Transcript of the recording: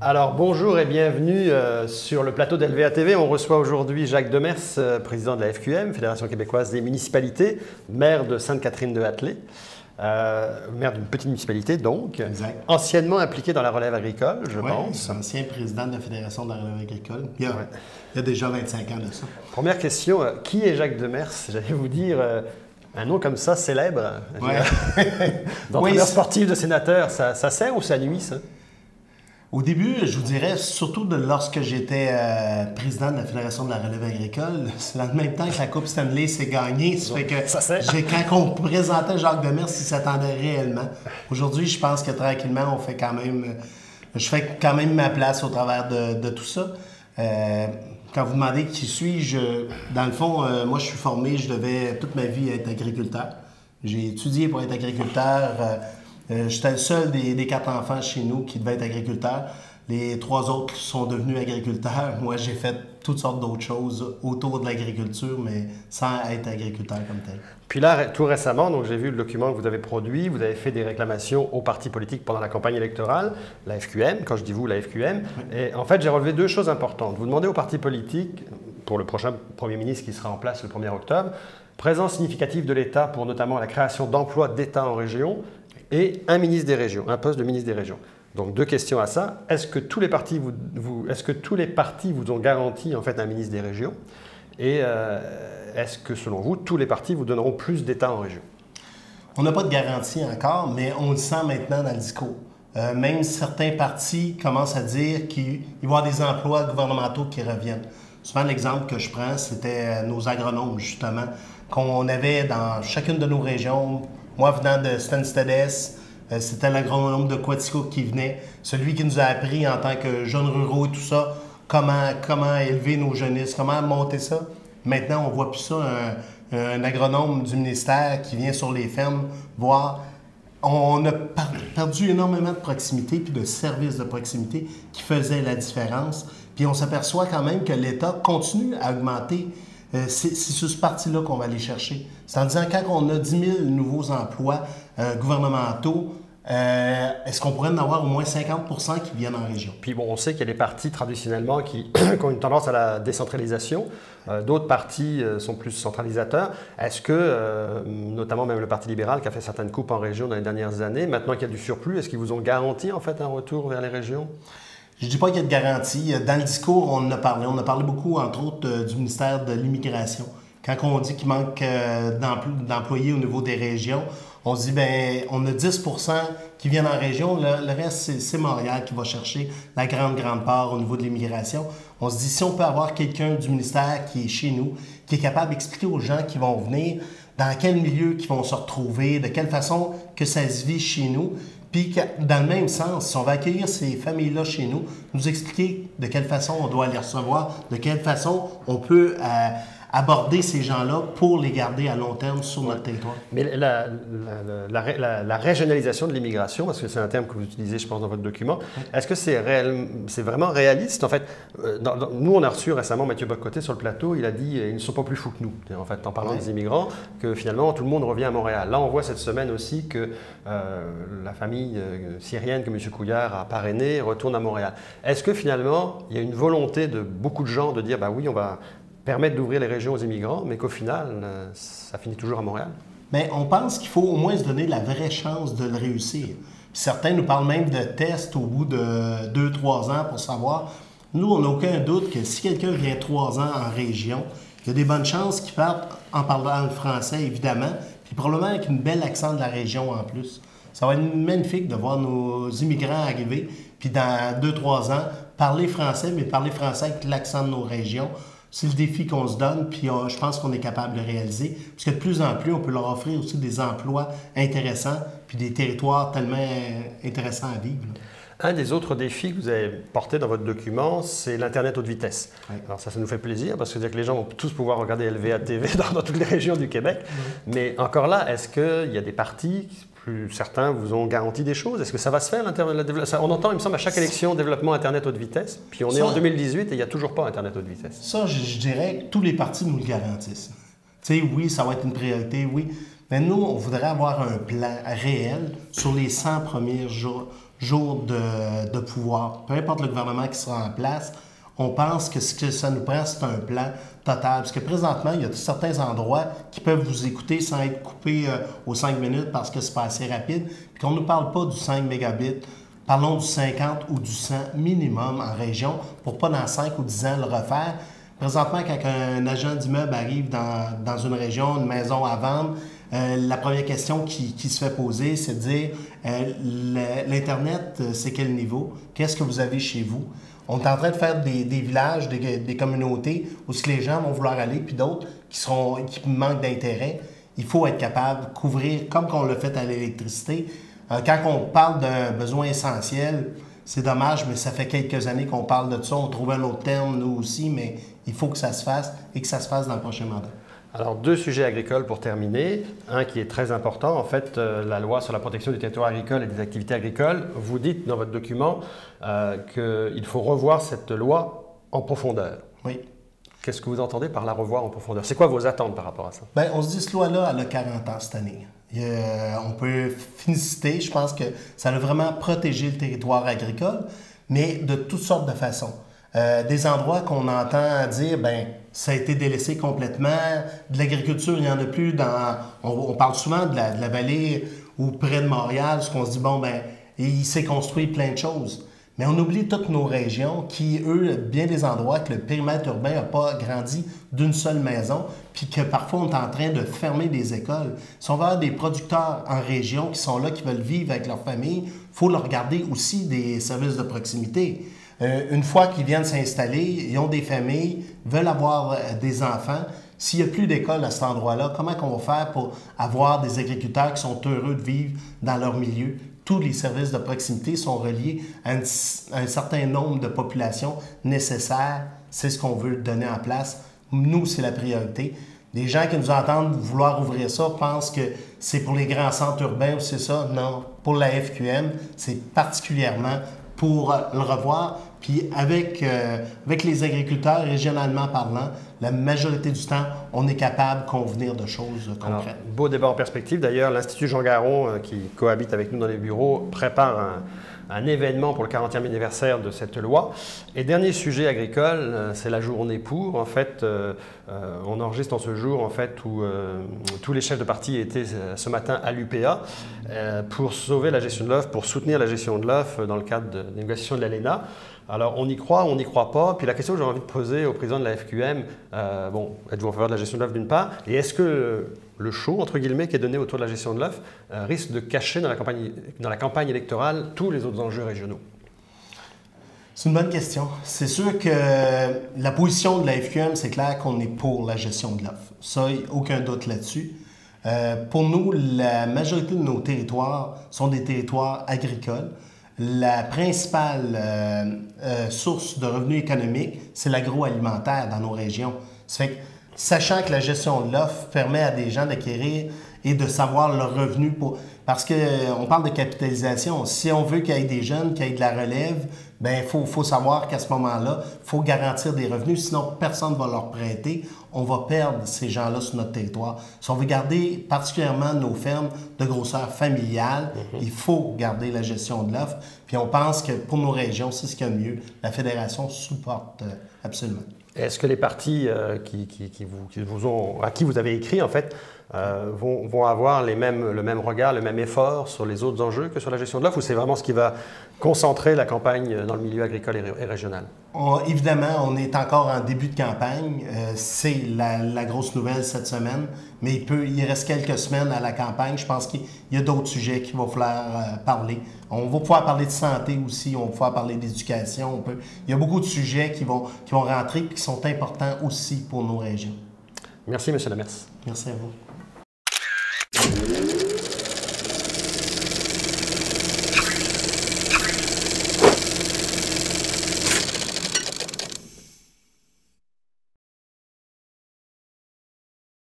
Alors bonjour et bienvenue sur le plateau d'LVA TV. On reçoit aujourd'hui Jacques Demers, président de la FQM, Fédération québécoise des municipalités, maire de Sainte-Catherine-de-Hatley, maire d'une petite municipalité donc, exact. Anciennement impliqué dans la relève agricole, je pense. Ancien président de la Fédération de la relève agricole, il y a déjà 25 ans de ça. Première question, qui est Jacques Demers? J'allais vous dire... un nom comme ça, célèbre, d'entraîneur sportif, de sénateur, ça sert ou ça nuit, ça? Au début, je vous dirais, surtout lorsque j'étais président de la Fédération de la relève agricole, c'est en même temps que la Coupe Stanley s'est gagnée. Ça fait que quand on présentait Jacques Demers, il s'attendait réellement. Aujourd'hui, je pense que tranquillement, je fais quand même ma place au travers de tout ça. Quand vous demandez qui suis-je, dans le fond, moi je suis formé, je devais toute ma vie être agriculteur. J'ai étudié pour être agriculteur. J'étais le seul des 4 enfants chez nous qui devait être agriculteur. Les 3 autres sont devenus agriculteurs. Moi, j'ai fait toutes sortes d'autres choses autour de l'agriculture, mais sans être agriculteur comme tel. Puis là, tout récemment, donc j'ai vu le document que vous avez produit, vous avez fait des réclamations aux partis politiques pendant la campagne électorale, la FQM, quand je dis vous, la FQM. Oui. Et en fait, j'ai relevé 2 choses importantes. Vous demandez aux partis politiques, pour le prochain Premier ministre qui sera en place le 1er octobre, présence significative de l'État pour notamment la création d'emplois d'État en région et un ministre des régions, un poste de ministre des régions. Donc 2 questions à ça. Est-ce que tous les partis vous ont garanti en fait un ministre des régions? Et est-ce que selon vous, tous les partis vous donneront plus d'État en région? On n'a pas de garantie encore, mais on le sent maintenant dans le discours. Même certains partis commencent à dire qu'il va y avoir des emplois gouvernementaux qui reviennent. Souvent, l'exemple que je prends, c'était nos agronomes, justement, qu'on avait dans chacune de nos régions. Moi, venant de Stansted-Est, c'était l'agronome de Quatico qui venait, celui qui nous a appris en tant que jeunes ruraux et tout ça, comment élever nos jeunisses, comment monter ça. Maintenant, on ne voit plus ça, un agronome du ministère qui vient sur les fermes voir. On a perdu énormément de proximité puis de services de proximité qui faisaient la différence. Puis on s'aperçoit quand même que l'État continue à augmenter. C'est sur ce parti-là qu'on va aller chercher. C'est en disant, quand on a 10 000 nouveaux emplois gouvernementaux, est-ce qu'on pourrait en avoir au moins 50 % qui viennent en région? Puis bon, on sait qu'il y a des partis traditionnellement qui ont une tendance à la décentralisation. D'autres partis sont plus centralisateurs. Est-ce que, notamment même le Parti libéral qui a fait certaines coupes en région dans les dernières années, maintenant qu'il y a du surplus, est-ce qu'ils vous ont garanti en fait un retour vers les régions? Je ne dis pas qu'il y a de garantie. Dans le discours, on en a parlé. On a parlé beaucoup, entre autres, du ministère de l'Immigration. Quand on dit qu'il manque d'employés au niveau des régions, on se dit, bien, on a 10 % qui viennent en région. Le reste, c'est Montréal qui va chercher la grande part au niveau de l'immigration. On se dit, si on peut avoir quelqu'un du ministère qui est chez nous, qui est capable d'expliquer aux gens qui vont venir dans quel milieu ils vont se retrouver, de quelle façon que ça se vit chez nous, puis dans le même sens, si on va accueillir ces familles-là chez nous, nous expliquer de quelle façon on doit les recevoir, de quelle façon on peut aborder ces gens-là pour les garder à long terme sur notre territoire. Mais la régionalisation de l'immigration, parce que c'est un terme que vous utilisez, je pense, dans votre document, est-ce que c'est vraiment réaliste? En fait, nous, on a reçu récemment Mathieu Bock-Côté sur le plateau, il a dit « ils ne sont pas plus fous que nous », en fait, en parlant des immigrants, que finalement, tout le monde revient à Montréal. Là, on voit cette semaine aussi que la famille syrienne que M. Couillard a parrainée retourne à Montréal. Est-ce que finalement, il y a une volonté de beaucoup de gens de dire « bah oui, on va permettre d'ouvrir les régions aux immigrants », mais qu'au final, ça finit toujours à Montréal? Mais on pense qu'il faut au moins se donner la vraie chance de le réussir. Puis certains nous parlent même de tests au bout de 2-3 ans pour savoir. Nous, on n'a aucun doute que si quelqu'un vient 3 ans en région, il y a des bonnes chances qu'il parte en parlant le français, évidemment, puis probablement avec une belle accent de la région en plus. Ça va être magnifique de voir nos immigrants arriver, puis dans 2-3 ans, parler français, mais parler français avec l'accent de nos régions. C'est le défi qu'on se donne, puis je pense qu'on est capable de le réaliser. Parce que de plus en plus, on peut leur offrir aussi des emplois intéressants, puis des territoires tellement intéressants à vivre. Un des autres défis que vous avez porté dans votre document, c'est l'Internet haute vitesse. Oui. Alors ça nous fait plaisir, parce que c'est-à-dire que les gens vont tous pouvoir regarder LVA TV dans toutes les régions du Québec. Oui. Mais encore là, est-ce qu'il y a des partis, certains vous ont garanti des choses? Est-ce que ça va se faire, on entend, il me semble, à chaque élection, développement Internet haute vitesse, puis on est en 2018 et il n'y a toujours pas Internet haute vitesse. Ça, je dirais que tous les partis nous le garantissent. Tu sais, oui, ça va être une priorité, oui. Mais nous, on voudrait avoir un plan réel sur les 100 premiers jours jours de pouvoir. Peu importe le gouvernement qui sera en place, on pense que ce que ça nous prend, c'est un plan total. Parce que présentement, il y a certains endroits qui peuvent vous écouter sans être coupés aux 5 minutes parce que c'est pas assez rapide. Puis qu'on ne nous parle pas du 5 mégabits, parlons du 50 ou du 100 minimum en région pour pas dans 5 ou 10 ans le refaire. Présentement, quand un agent d'immeuble arrive dans une région, une maison à vendre, la première question qui se fait poser, c'est de dire l'Internet, c'est quel niveau? Qu'est-ce que vous avez chez vous? On est en train de faire des villages, des communautés où les gens vont vouloir aller, puis d'autres qui manquent d'intérêt. Il faut être capable de couvrir, comme on l'a fait à l'électricité. Quand on parle d'un besoin essentiel, c'est dommage, mais ça fait quelques années qu'on parle de ça. On trouve un autre terme, nous aussi, mais il faut que ça se fasse et que ça se fasse dans le prochain mandat. Alors, 2 sujets agricoles pour terminer. Un qui est très important, en fait, la loi sur la protection du territoire agricole et des activités agricoles. Vous dites dans votre document qu'il faut revoir cette loi en profondeur. Oui. Qu'est-ce que vous entendez par la revoir en profondeur? C'est quoi vos attentes par rapport à ça? Bien, on se dit, cette loi-là, elle a 40 ans cette année. On peut féliciter, je pense que ça a vraiment protégé le territoire agricole, mais de toutes sortes de façons. Des endroits qu'on entend dire, bien, ça a été délaissé complètement. De l'agriculture, il n'y en a plus dans... On parle souvent de la vallée ou près de Montréal, ce qu'on se dit, bon, bien, il s'est construit plein de choses. Mais on oublie toutes nos régions qui, eux, bien des endroits que le périmètre urbain n'a pas grandi d'une seule maison, puis que parfois on est en train de fermer des écoles. Si on veut avoir des producteurs en région qui sont là, qui veulent vivre avec leur famille, il faut leur regarder aussi des services de proximité. Une fois qu'ils viennent s'installer, ils ont des familles, veulent avoir des enfants. S'il n'y a plus d'école à cet endroit-là, comment on va faire pour avoir des agriculteurs qui sont heureux de vivre dans leur milieu? Tous les services de proximité sont reliés à un certain nombre de populations nécessaires. C'est ce qu'on veut donner en place. Nous, c'est la priorité. Les gens qui nous entendent vouloir ouvrir ça pensent que c'est pour les grands centres urbains ou c'est ça. Non, pour la FQM, c'est particulièrement pour le revoir. Puis avec les agriculteurs, régionalement parlant, la majorité du temps, on est capable de convenir de choses concrètes. Alors, beau débat en perspective. D'ailleurs, l'Institut Jean Garon, qui cohabite avec nous dans les bureaux, prépare un événement pour le 40e anniversaire de cette loi. Et dernier sujet agricole, c'est la journée pour. En fait, on enregistre en ce jour en fait, où tous les chefs de parti étaient ce matin à l'UPA pour sauver la gestion de l'offre, pour soutenir la gestion de l'offre dans le cadre des négociations de l'ALENA. Alors, on y croit, on n'y croit pas. Puis la question que j'ai envie de poser au président de la FQM, bon, êtes-vous en faveur de la gestion de l'offre d'une part? Et est-ce que le show, entre guillemets, qui est donné autour de la gestion de l'offre risque de cacher dans la campagne électorale tous les autres enjeux régionaux? C'est une bonne question. C'est sûr que la position de la FQM, c'est clair qu'on est pour la gestion de l'offre. Ça, il n'y a aucun doute là-dessus. Pour nous, la majorité de nos territoires sont des territoires agricoles. La principale source de revenus économiques, c'est l'agroalimentaire dans nos régions. Ça fait que, sachant que la gestion de l'offre permet à des gens d'acquérir et de savoir leur revenu parce qu'on parle de capitalisation. Si on veut qu'il y ait des jeunes, qu'il y ait de la relève, bien, il faut savoir qu'à ce moment-là, il faut garantir des revenus, sinon personne ne va leur prêter. On va perdre ces gens-là sur notre territoire. Si on veut garder particulièrement nos fermes de grosseur familiale, il faut garder la gestion de l'offre. Puis on pense que pour nos régions, c'est ce qu'il y a de mieux. La Fédération supporte absolument. Est-ce que les partis à qui vous avez écrit, en fait, vont avoir le même regard, le même effort sur les autres enjeux que sur la gestion de l'offre, ou c'est vraiment ce qui va concentrer la campagne dans le milieu agricole et régional? Évidemment, on est encore en début de campagne. C'est la grosse nouvelle cette semaine, mais il reste quelques semaines à la campagne. Je pense qu'il y a d'autres sujets qu'il va falloir parler. On va pouvoir parler de santé aussi, on va pouvoir parler d'éducation. Il y a beaucoup de sujets qui vont rentrer et qui sont importants aussi pour nos régions. Merci, M. Lemers. Merci à vous.